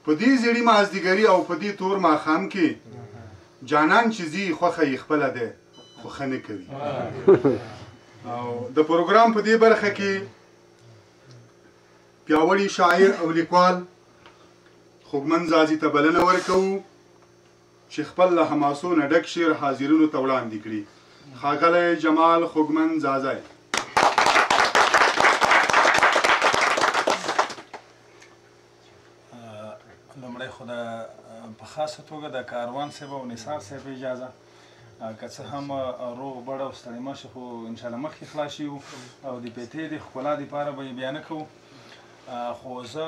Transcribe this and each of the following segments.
په دې زیړي مازدیګري او په دې تور ماښام کې جانان چې ځي خوښه یې خپله دی خو ښه نه کوي. او د پروګرام په دې برخه کې پیاوړي شاعر او لیکوال خوږمن زازي ته بلنه ورکوو چې خپل له حماسو نه ډک شعر حاضرینو ته وړاندې کړي. ښاغلی جمال خوږمن زازی. لومړی خو په خاصه توګه د کاروان صاحب او نثار صاحب اجازه که څه هم روغ بړ او ستړي مشه خو انشاءالله مخکې خلاص شي او د پیتې د ښکلا دپاره به یې بیا نه کوو. خو زه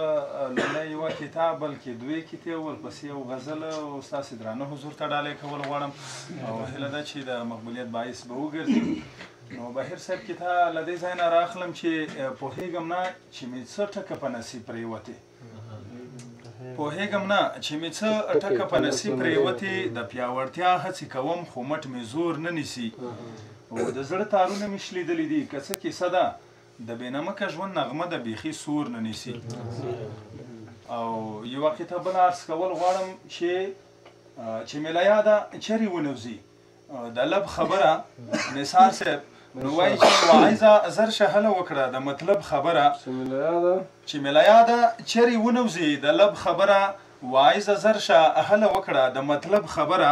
لومړی یوه کتاب بلکې دوې کیتې ورپسې یو غزل او ستاسې درانه حضور ته ډالۍ کول غواړم او هیله ده چې د مقبولیت باعث به وګرځي. نو بهیر صاحب کتاب له دې ځای نه راخلم چې پوهېږم نه چې مې څه ټکه په نصیب پرېوتې پوهېږم نه چې مې څه ټکه په نصیب پرېوتې د پیاوړتیا هڅې کوم خو مټ مې زور نه نیسي او د زړه تارونه مې شلیدلي دي که څه کیسه ده د بېنمکه ژوند نغمه د بیخي سور نه نیسي. او یوه قطعه بله عرض کول غواړم چې مې له یاده چرې ونوځي د لب خبره نثار صاحب نو وایي چې واعظه زر شهله وکړه د مطلب خبره چې مې له یاده چرې ونوځي د لب خبره واعظه زر شهله وکړه د مطلب خبره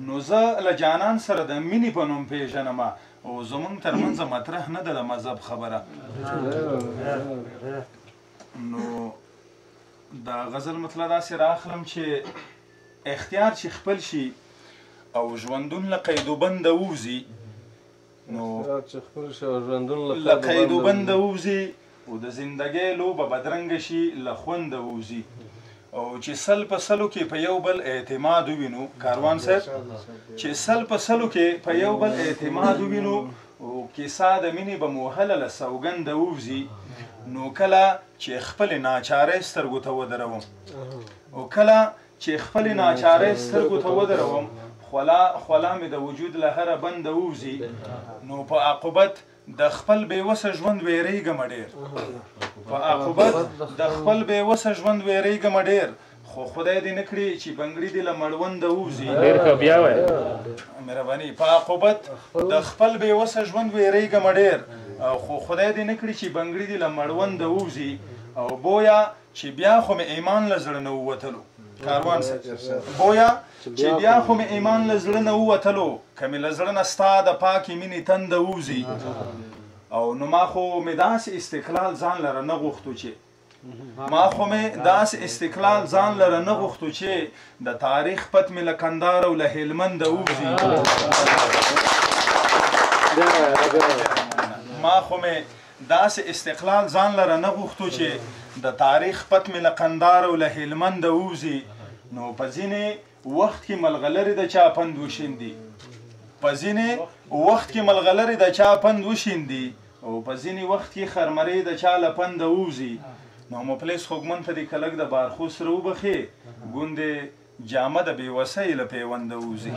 نو زه له جانان سره د مینې په نوم پېژنمه او زمونږ ترمنځ مطرح نه ده د مذهب خبره. نو د غزل مطلع داسې راخلم چې اختیار چې خپل شي او ژوندون له قیدوبنده ووځي نو له قیدوبنده ووځي او د زندګۍ لوبه بدرنګه شي له خونده ووځي او چې سل په سلو کې په یو بل اعتماد ووینو کاروان صاحب چې سل په سلو کې په یو بل اعتماد ووینو او کیسه د مینې به مو هله له سوګنده ووځي نو کله چې خپلې ناچارۍ سترګو ته ودروم او کله چې خپلې ناچارۍ سترګو ته ودروم خولا مې د وجود له هره بنده ووځي نو په عاقبت د خپل بېوسه ژوند ویرېږم ډېر په عاقبت د خپل بېوسه ژوند ویرېږم ډېر خو خدای دې نه کړي چې بنګړي دې له مړونده ووځي مهرباني په عاقبت د خپل بېوسه ژوند ویرېږم ډېر خو خدای دې نه کړي چې بنګړي دې له مړونده ووځي او بویا چې بیا خو مې ایمان له زړه نه ووتلو کاروان بویا چې بیا خو مې ایمان له زړه نه ووتلو که مې له زړه نه ستا د پاکې مینې تنده ووځي او نو ما خو مې داسې استقلال ځان لره نه غوښتو چې د تاریخ پت مې له کندهار او له هلمنده ووځي ما خو مې داسې استقلال ځان لره نه غوښتو چې د تاریخ پت مې له کندهار او له هلمنده ووځي نو په ځینې وخت کې ملغلرې د چا پند وشیندي په ځینې وخت کې ملغلرې د چا پند وشیندي او په ځینې وخت کې خرمرې د چا له پنده ووځي نو مفلس خوږمن په دې کلک د بارخو سره وبخې ګوندې جامه د بېوسۍ له پیونده ووځي